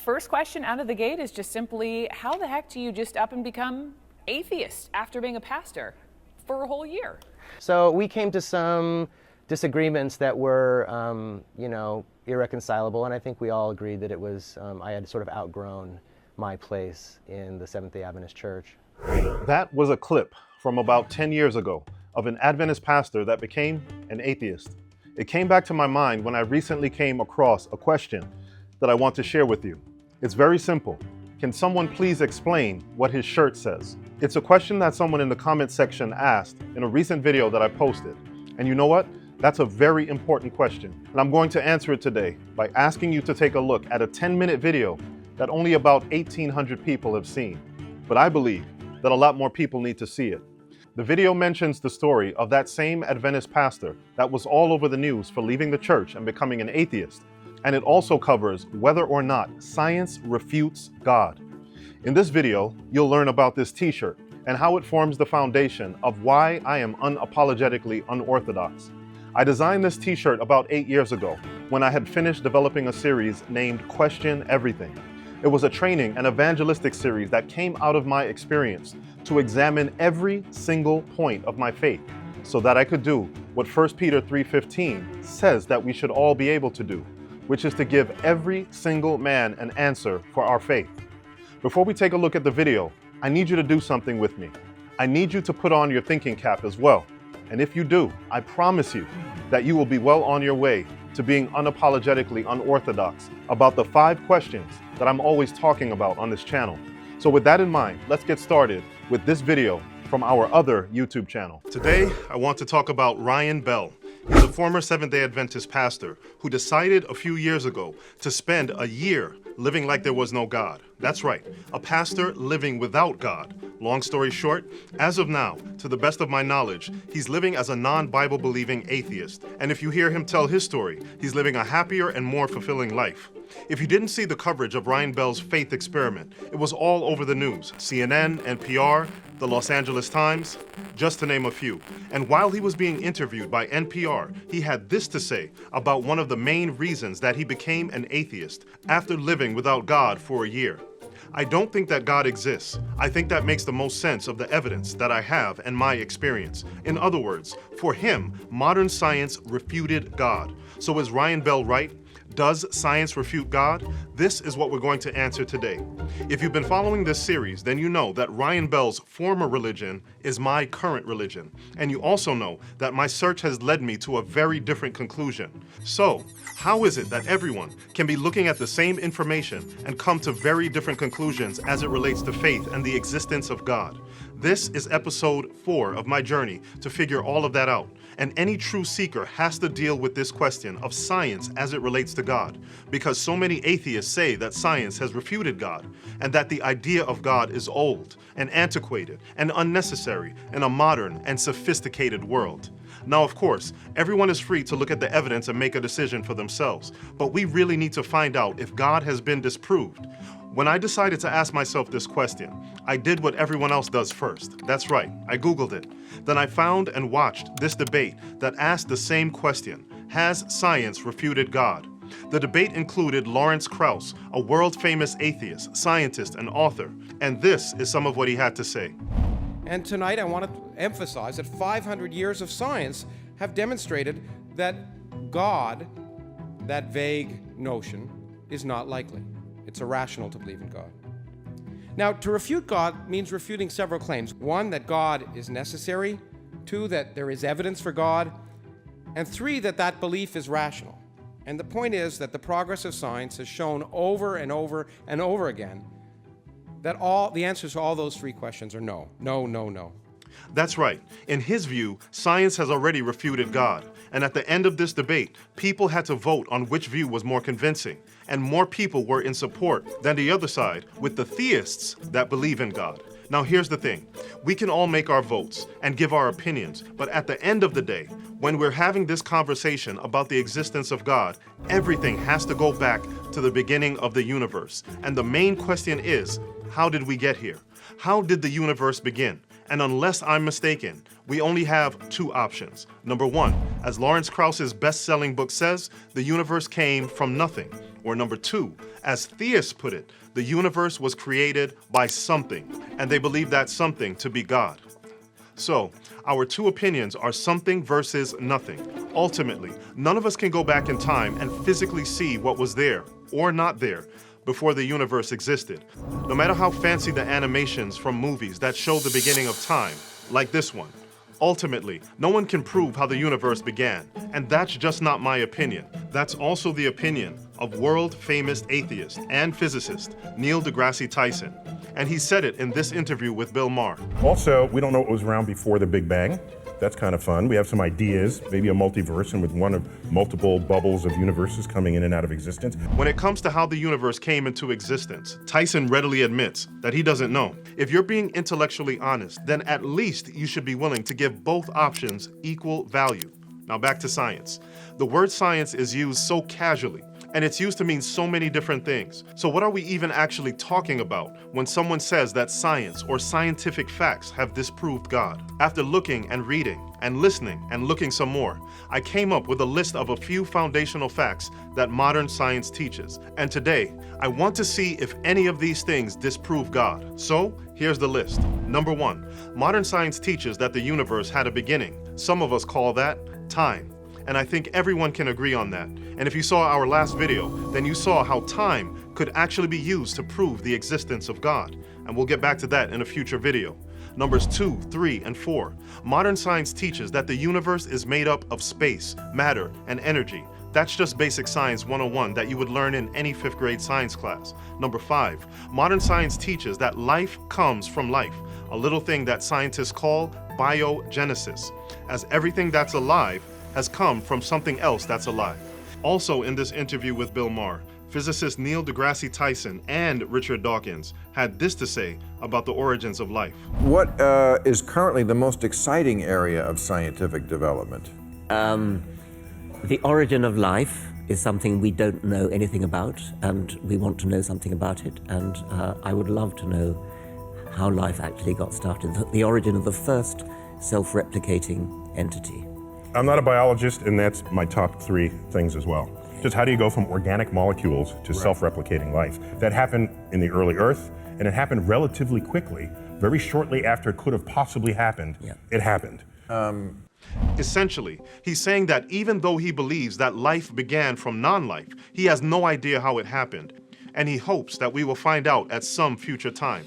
First question out of the gate is just simply, how the heck do you just up and become atheist after being a pastor for a whole year? So we came to some disagreements that were, irreconcilable, and I think we all agreed that it was, I had sort of outgrown my place in the Seventh-day Adventist Church. That was a clip from about 10 years ago of an Adventist pastor that became an atheist. It came back to my mind when I recently came across a question that I want to share with you. It's very simple. Can someone please explain what his shirt says? It's a question that someone in the comment section asked in a recent video that I posted. And you know what? That's a very important question. And I'm going to answer it today by asking you to take a look at a 10-minute video that only about 1,800 people have seen. But I believe that a lot more people need to see it. The video mentions the story of that same Adventist pastor that was all over the news for leaving the church and becoming an atheist. And it also covers whether or not science refutes God. In this video, you'll learn about this t-shirt and how it forms the foundation of why I am unapologetically unorthodox. I designed this t-shirt about 8 years ago when I had finished developing a series named Question Everything. It was a training and evangelistic series that came out of my experience to examine every single point of my faith so that I could do what 1 Peter 3:15 says that we should all be able to do, which is to give every single man an answer for our faith. Before we take a look at the video, I need you to do something with me. I need you to put on your thinking cap as well. And if you do, I promise you that you will be well on your way to being unapologetically unorthodox about the 5 questions that I'm always talking about on this channel. So with that in mind, let's get started with this video from our other YouTube channel. Today, I want to talk about Ryan Bell. He's a former Seventh-day Adventist pastor who decided a few years ago to spend a year living like there was no God. That's right, a pastor living without God. Long story short, as of now, to the best of my knowledge, he's living as a non-Bible believing atheist. And if you hear him tell his story, he's living a happier and more fulfilling life. If you didn't see the coverage of Ryan Bell's faith experiment, it was all over the news. CNN, NPR, the Los Angeles Times, just to name a few. And while he was being interviewed by NPR, he had this to say about one of the main reasons that he became an atheist after living without God for a year. I don't think that God exists. I think that makes the most sense of the evidence that I have and my experience. In other words, for him, modern science refuted God. So is Ryan Bell right? Does science refute God? This is what we're going to answer today. If you've been following this series, then you know that Ryan Bell's former religion is my current religion. And you also know that my search has led me to a very different conclusion. So, how is it that everyone can be looking at the same information and come to very different conclusions as it relates to faith and the existence of God? This is episode 4 of my journey to figure all of that out. And any true seeker has to deal with this question of science as it relates to God, because so many atheists say that science has refuted God, and that the idea of God is old and antiquated and unnecessary in a modern and sophisticated world. Now, of course, everyone is free to look at the evidence and make a decision for themselves, but we really need to find out if God has been disproved. When I decided to ask myself this question, I did what everyone else does first. That's right, I Googled it. Then I found and watched this debate that asked the same question: has science refuted God? The debate included Lawrence Krauss, a world-famous atheist, scientist, and author, and this is some of what he had to say. And tonight I want to emphasize that 500 years of science have demonstrated that God, that vague notion, is not likely. It's irrational to believe in God. Now, to refute God means refuting several claims. 1, that God is necessary. 2, that there is evidence for God. And 3, that that belief is rational. And the point is that the progress of science has shown over and over and over again that all the answers to all those 3 questions are no, no, no, no. That's right. In his view, science has already refuted God. And at the end of this debate, people had to vote on which view was more convincing. And more people were in support than the other side, with the theists that believe in God. Now here's the thing. We can all make our votes and give our opinions, but at the end of the day, when we're having this conversation about the existence of God, everything has to go back to the beginning of the universe. And the main question is, how did we get here? How did the universe begin? And unless I'm mistaken, we only have 2 options. Number 1, as Lawrence Krauss's best-selling book says, the universe came from nothing. Or number 2, as theists put it, the universe was created by something, and they believe that something to be God. So, our 2 opinions are something versus nothing. Ultimately, none of us can go back in time and physically see what was there, or not there, before the universe existed. No matter how fancy the animations from movies that show the beginning of time, like this one. Ultimately, no one can prove how the universe began, and that's just not my opinion. That's also the opinion of world-famous atheist and physicist Neil deGrasse Tyson, and he said it in this interview with Bill Maher. Also, we don't know what was around before the Big Bang. That's kind of fun. We have some ideas, maybe a multiverse, and with one of multiple bubbles of universes coming in and out of existence. When it comes to how the universe came into existence, Tyson readily admits that he doesn't know. If you're being intellectually honest, then at least you should be willing to give both options equal value. Now back to science. The word science is used so casually, and it's used to mean so many different things. So what are we even actually talking about when someone says that science or scientific facts have disproved God? After looking and reading and listening and looking some more, I came up with a list of a few foundational facts that modern science teaches. And today, I want to see if any of these things disprove God. So here's the list. Number 1, modern science teaches that the universe had a beginning. Some of us call that time. And I think everyone can agree on that. And if you saw our last video, then you saw how time could actually be used to prove the existence of God. And we'll get back to that in a future video. Numbers 2, 3, and 4. Modern science teaches that the universe is made up of space, matter, and energy. That's just basic science 101 that you would learn in any 5th grade science class. Number 5, modern science teaches that life comes from life, a little thing that scientists call biogenesis, as everything that's alive has come from something else that's alive. Also in this interview with Bill Maher, physicist Neil deGrasse Tyson and Richard Dawkins had this to say about the origins of life. What is currently the most exciting area of scientific development? The origin of life is something we don't know anything about, and we want to know something about it, and I would love to know how life actually got started, the origin of the first self-replicating entity. I'm not a biologist, and that's my top 3 things as well. Just how do you go from organic molecules to self-replicating life? That happened in the early Earth, and it happened relatively quickly. Very shortly after it could have possibly happened, it happened. Essentially, he's saying that even though he believes that life began from non-life, he has no idea how it happened, and he hopes that we will find out at some future time.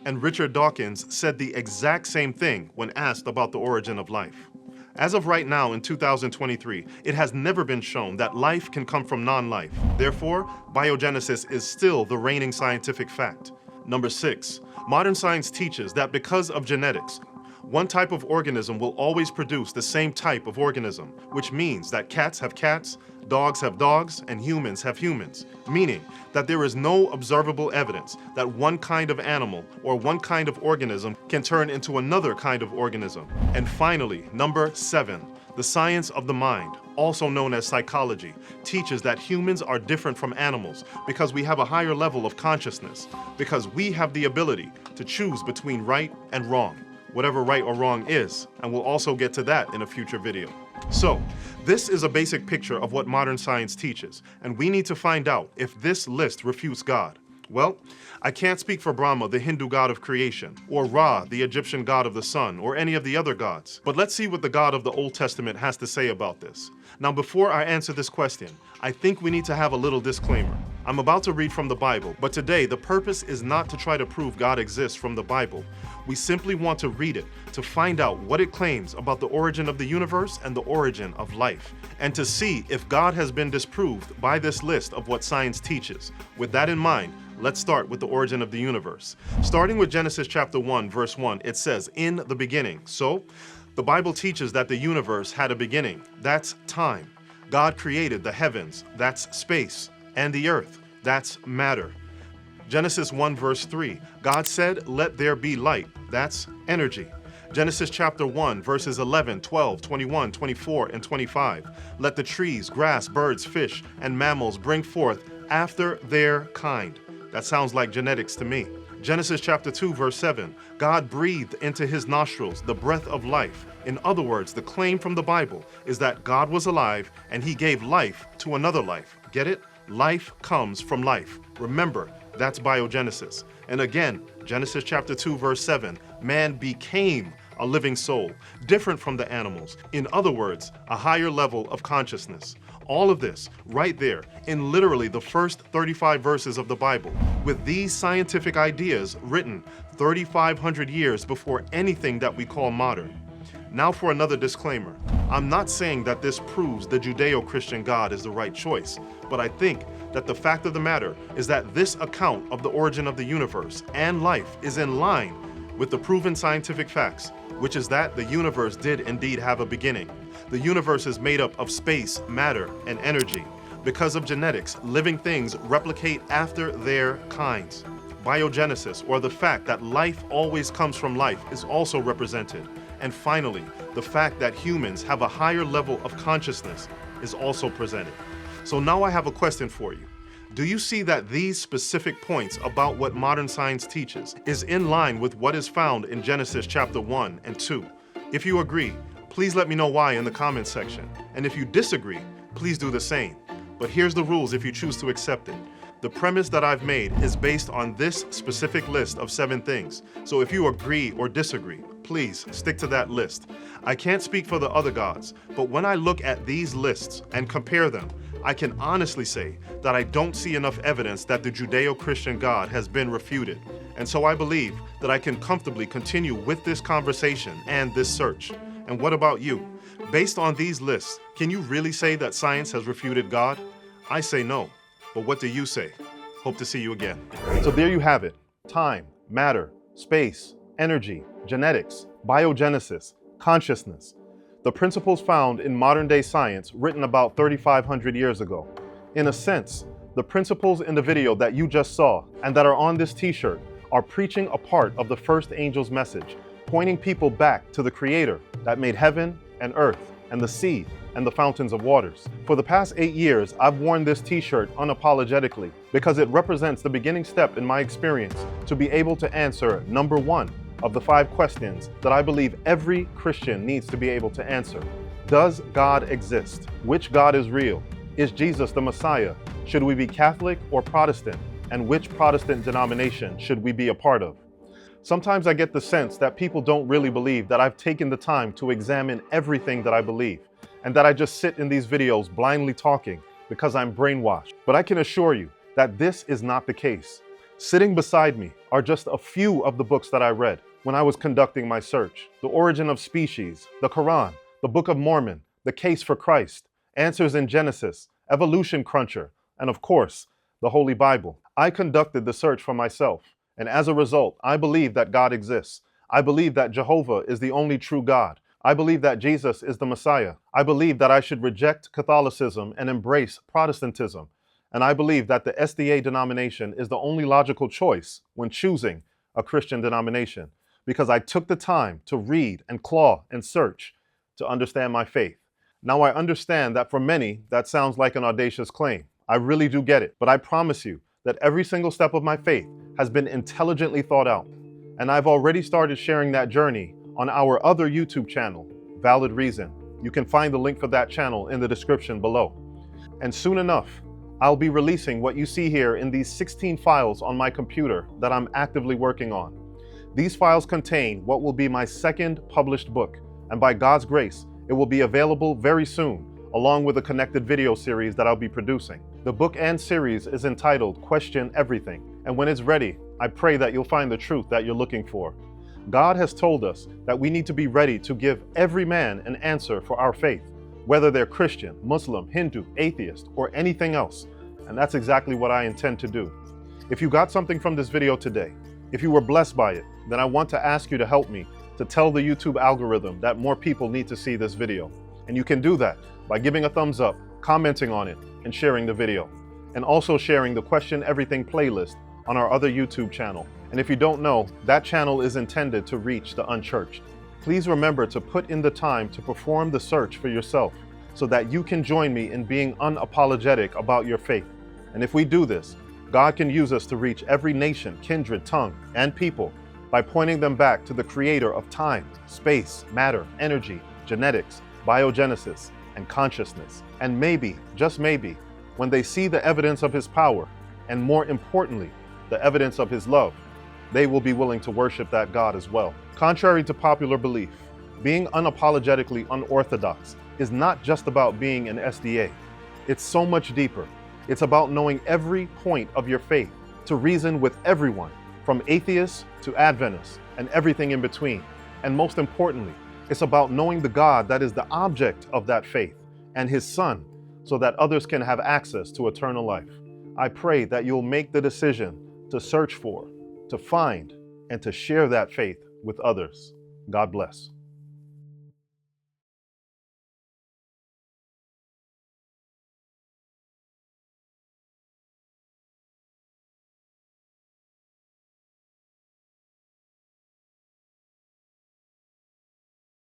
And Richard Dawkins said the exact same thing when asked about the origin of life. As of right now in 2023, it has never been shown that life can come from non-life. Therefore, biogenesis is still the reigning scientific fact. Number 6, modern science teaches that because of genetics, one type of organism will always produce the same type of organism, which means that cats have cats, dogs have dogs, and humans have humans, meaning that there is no observable evidence that one kind of animal or one kind of organism can turn into another kind of organism. And finally, number 7, the science of the mind, also known as psychology, teaches that humans are different from animals because we have a higher level of consciousness, because we have the ability to choose between right and wrong, whatever right or wrong is, and we'll also get to that in a future video. So, this is a basic picture of what modern science teaches, and we need to find out if this list refutes God. Well, I can't speak for Brahma, the Hindu god of creation, or Ra, the Egyptian god of the sun, or any of the other gods. But let's see what the God of the Old Testament has to say about this. Now, before I answer this question, I think we need to have a little disclaimer. I'm about to read from the Bible, but today the purpose is not to try to prove God exists from the Bible. We simply want to read it to find out what it claims about the origin of the universe and the origin of life, and to see if God has been disproved by this list of what science teaches. With that in mind, let's start with the origin of the universe. Starting with Genesis chapter 1, verse 1, it says, "In the beginning." So, the Bible teaches that the universe had a beginning. That's time. God created the heavens, that's space, and the earth, that's matter. Genesis 1, verse 3, God said, "Let there be light," that's energy. Genesis chapter 1, verses 11, 12, 21, 24, and 25, "Let the trees, grass, birds, fish, and mammals bring forth after their kind." That sounds like genetics to me. Genesis chapter 2, verse 7, God breathed into his nostrils the breath of life. In other words, the claim from the Bible is that God was alive and he gave life to another life. Get it? Life comes from life. Remember, that's biogenesis. And again, Genesis chapter 2, verse 7, man became a living soul, different from the animals. In other words, a higher level of consciousness. All of this right there in literally the first 35 verses of the Bible, with these scientific ideas written 3,500 years before anything that we call modern. Now for another disclaimer. I'm not saying that this proves the Judeo-Christian God is the right choice, but I think that the fact of the matter is that this account of the origin of the universe and life is in line with the proven scientific facts, which is that the universe did indeed have a beginning. The universe is made up of space, matter, and energy. Because of genetics, living things replicate after their kinds. Biogenesis, or the fact that life always comes from life, is also represented. And finally, the fact that humans have a higher level of consciousness is also presented. So now I have a question for you. Do you see that these specific points about what modern science teaches is in line with what is found in Genesis chapter 1 and 2? If you agree, please let me know why in the comments section. And if you disagree, please do the same. But here's the rules if you choose to accept it. The premise that I've made is based on this specific list of 7 things. So if you agree or disagree, please stick to that list. I can't speak for the other gods, but when I look at these lists and compare them, I can honestly say that I don't see enough evidence that the Judeo-Christian God has been refuted. And so I believe that I can comfortably continue with this conversation and this search. And what about you? Based on these lists, can you really say that science has refuted God? I say no. But what do you say? Hope to see you again. So there you have it. Time, matter, space, energy, genetics, biogenesis, consciousness. The principles found in modern-day science written about 3,500 years ago. In a sense, the principles in the video that you just saw and that are on this t-shirt are preaching a part of the first angel's message, pointing people back to the Creator that made heaven and earth and the sea and the fountains of waters. For the past 8 years, I've worn this t-shirt unapologetically because it represents the beginning step in my experience to be able to answer number 1 of the 5 questions that I believe every Christian needs to be able to answer. Does God exist? Which God is real? Is Jesus the Messiah? Should we be Catholic or Protestant? And which Protestant denomination should we be a part of? Sometimes I get the sense that people don't really believe that I've taken the time to examine everything that I believe, and that I just sit in these videos blindly talking because I'm brainwashed. But I can assure you that this is not the case. Sitting beside me are just a few of the books that I read when I was conducting my search. The Origin of Species, the Quran, the Book of Mormon, The Case for Christ, Answers in Genesis, Evolution Cruncher, and of course, the Holy Bible. I conducted the search for myself, and as a result, I believe that God exists. I believe that Jehovah is the only true God. I believe that Jesus is the Messiah. I believe that I should reject Catholicism and embrace Protestantism. And I believe that the SDA denomination is the only logical choice when choosing a Christian denomination, because I took the time to read and claw and search to understand my faith. Now I understand that for many, that sounds like an audacious claim. I really do get it, but I promise you that every single step of my faith has been intelligently thought out. And I've already started sharing that journey on our other YouTube channel, Valid Reason. You can find the link for that channel in the description below. And soon enough, I'll be releasing what you see here in these 16 files on my computer that I'm actively working on. These files contain what will be my second published book, and by God's grace, it will be available very soon, along with a connected video series that I'll be producing. The book and series is entitled Question Everything, and when it's ready, I pray that you'll find the truth that you're looking for. God has told us that we need to be ready to give every man an answer for our faith, whether they're Christian, Muslim, Hindu, atheist, or anything else. And that's exactly what I intend to do. If you got something from this video today, if you were blessed by it, then I want to ask you to help me to tell the YouTube algorithm that more people need to see this video. And you can do that by giving a thumbs up, commenting on it, and sharing the video. And also sharing the Question Everything playlist on our other YouTube channel. And if you don't know, that channel is intended to reach the unchurched. Please remember to put in the time to perform the search for yourself so that you can join me in being unapologetic about your faith. And if we do this, God can use us to reach every nation, kindred, tongue, and people by pointing them back to the Creator of time, space, matter, energy, genetics, biogenesis, and consciousness. And maybe, just maybe, when they see the evidence of his power, and more importantly, the evidence of his love, they will be willing to worship that God as well. Contrary to popular belief, being unapologetically unorthodox is not just about being an SDA. It's so much deeper. It's about knowing every point of your faith, to reason with everyone, from atheists to Adventists, and everything in between. And most importantly, it's about knowing the God that is the object of that faith and his Son, so that others can have access to eternal life. I pray that you'll make the decision to search for, to find, and to share that faith with others. God bless.